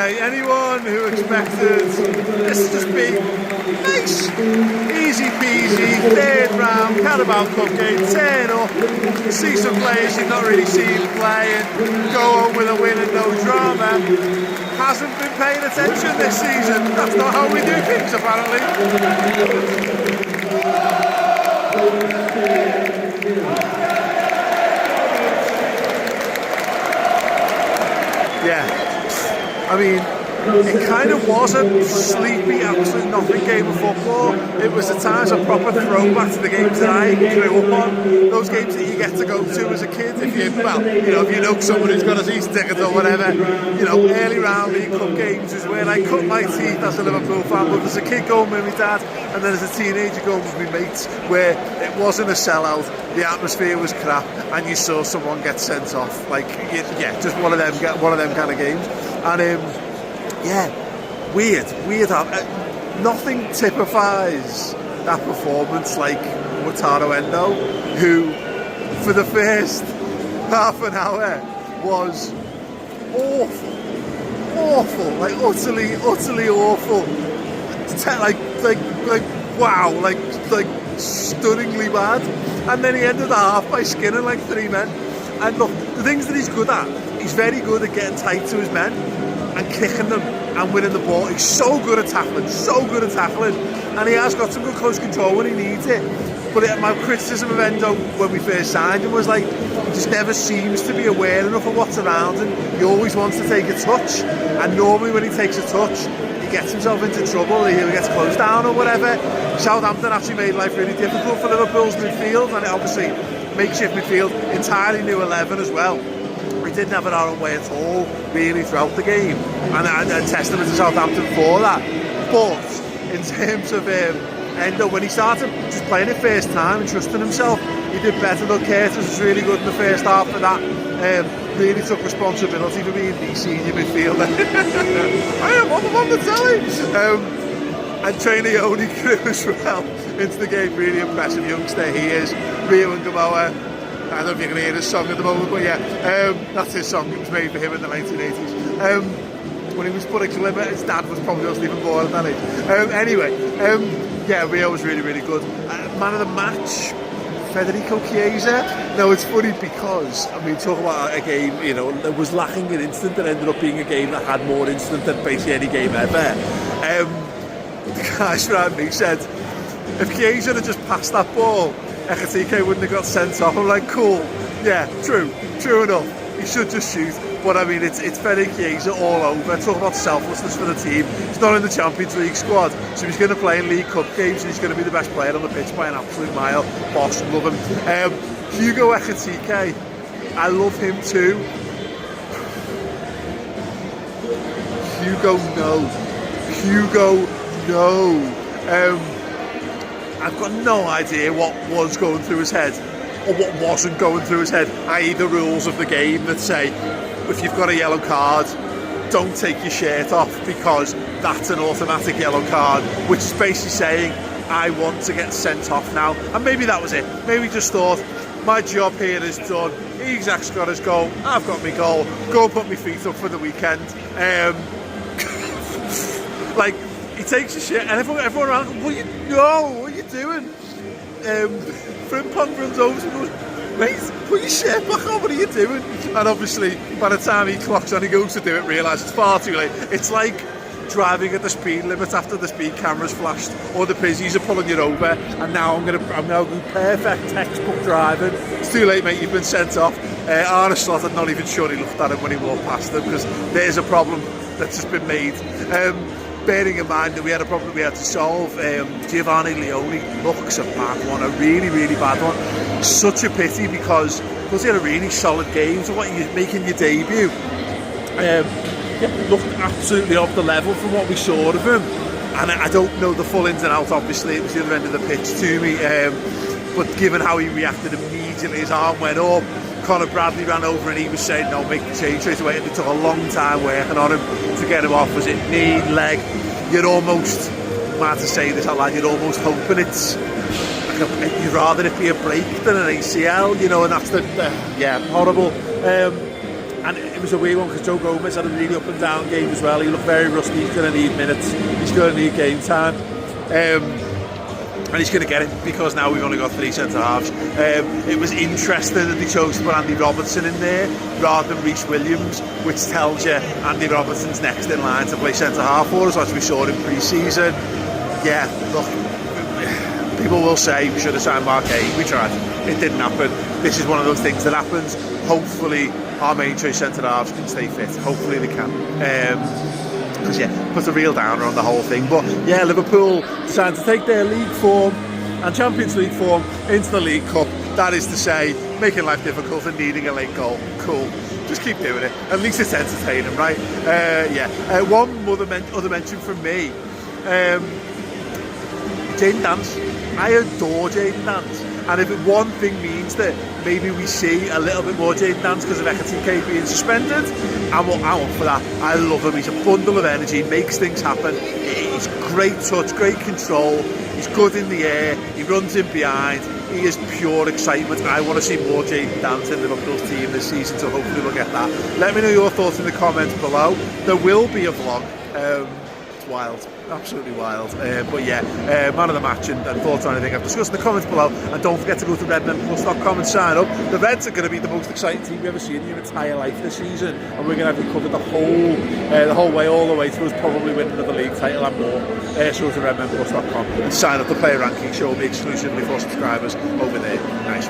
Okay, anyone who expected this to just be nice, easy peasy, third round, Carabao Cup game, turn up, see some players you've not really seen play and go home with a win and no drama, hasn't been paying attention this season. That's not how we do things, apparently. Yeah. I mean, it kind of was a sleepy, absolute nothing game of football. It was at times a proper throwback to the games that I grew up on. Those games that you get to go to as a kid, if you know someone who's got a season ticket or whatever. You know, early round League Cup games is where I cut my teeth as a Liverpool fan. But as a kid going with my dad, and then as a teenager going with my mates, where it wasn't a sellout, the atmosphere was crap, and you saw someone get sent off. Like, yeah, just one of them kind of games. And yeah, weird. Nothing typifies that performance like Wataru Endo, who for the first half an hour was awful, like utterly awful. Like wow, like stunningly bad. And then he ended the half by skinning like 3 men. And look, the things that he's good at, he's very good at getting tight to his men and kicking them and winning the ball. He's so good at tackling, and he has got some good close control when he needs it. But my criticism of Endo when we first signed him was like, he just never seems to be aware enough of what's around him. He always wants to take a touch, and normally when he takes a touch, he gets himself into trouble, he gets closed down or whatever. Southampton actually made life really difficult for Liverpool's midfield, and it obviously makeshift midfield, entirely new 11 as well. We didn't have it our own way at all, really, throughout the game, and testament to Southampton for that. But in terms of Endo, when he started just playing it first time and trusting himself, he did better. Look, Curtis was really good in the first half for that. Really took responsibility for being the senior midfielder. I am on the telly. And trainer Yoni grew as well into the game. Really impressive youngster he is. Rio and Gamoa. I don't know if you can hear his song at the moment, but yeah, that's his song. It was made for him in the 1980s. When he was putting Glimmer, his dad was probably just even born at that age. Anyway, yeah, Rio was really good. Man of the match, Federico Chiesa. Now, it's funny because, I mean, talk about a game, you know, that was lacking an instant that ended up being a game that had more instant than basically any game ever. The guys around me said, if Kieza had just passed that ball, Ekitike wouldn't have got sent off. I'm like, cool, yeah, true enough. He should just shoot. But I mean, it's Federico Chiesa all over. Talk about selflessness for the team. He's not in the Champions League squad, so he's going to play in League Cup games, and he's going to be the best player on the pitch by an absolute mile. Boss, love him. Hugo Ekitike, I love him too. Hugo, no. I've got no idea what was going through his head or what wasn't going through his head, i.e. the rules of the game that say if you've got a yellow card, don't take your shirt off because that's an automatic yellow card, which is basically saying I want to get sent off now. And maybe that was it. Maybe he just thought, my job here is done. Isak's got his goal, I've got my goal, go put my feet up for the weekend. Like, he takes his shit, and everyone around goes, what are you doing? Frimpong runs over to him and goes, mate, put your shirt back on, what are you doing? And obviously, by the time he clocks on, he goes to do it, realises it's far too late. It's like driving at the speed limit after the speed camera's flashed, or the pizzies are pulling you over, and now I'm now going perfect textbook driving. It's too late, mate, you've been sent off. Arne Slot, I'm not even sure he looked at him when he walked past him, because there's a problem that's just been made. Bearing in mind that we had a problem we had to solve, Giovanni Leone looks a bad one, a really bad one. Such a pity because he had a really solid game. So what you're making your debut, looked absolutely off the level from what we saw of him. And I don't know the full ins and outs, obviously, it was the other end of the pitch to me. But given how he reacted immediately, his arm went up. Conor Bradley ran over and he was saying, no, make the change straight away. And it took a long time working on him to get him off. Was it knee, leg? You're almost, mad to say this out loud, you're almost hoping it's, like you'd rather it be a break than an ACL, you know, and that's yeah, horrible. and it was a weird one because Joe Gomez had a really up and down game as well. He looked very rusty. He's going to need minutes. He's going to need game time. And he's going to get it because now we've only got 3 centre-halves. It was interesting that they chose to put Andy Robertson in there rather than Reece Williams, which tells you Andy Robertson's next in line to play centre-half for us, as we saw in pre-season. Yeah, look, people will say we should have signed Maych. We tried. It didn't happen. This is one of those things that happens. Hopefully our main choice centre-halves can stay fit. Hopefully they can. Because yeah, puts a real downer on the whole thing. But yeah, Liverpool decided to take their league form and Champions League form into the League Cup. That is to say, making life difficult and needing a late goal. Cool. Just keep doing it. At least it's entertaining, right? One other mention from me. Jayden Dance. I adore Jayden Dance. And if one thing means that maybe we see a little bit more Jayden Dance because of Ekitike being suspended, I'm up for that. I love him. He's a bundle of energy, makes things happen. He's great touch, great control. He's good in the air. He runs in behind. He is pure excitement. I want to see more Jayden Dance in Liverpool's team this season, so hopefully we'll get that. Let me know your thoughts in the comments below. There will be a vlog. It's wild. Absolutely wild. But yeah, man of the match and thoughts on anything I've discussed in the comments below. And don't forget to go to redmenplus.com and sign up. The Reds are going to be the most exciting team you've ever seen in your entire life this season, and we're going to have you covered the whole way, all the way to us probably winning the league title and more. So go to redmenplus.com and sign up. The player ranking show will be exclusively for subscribers over there. Nice.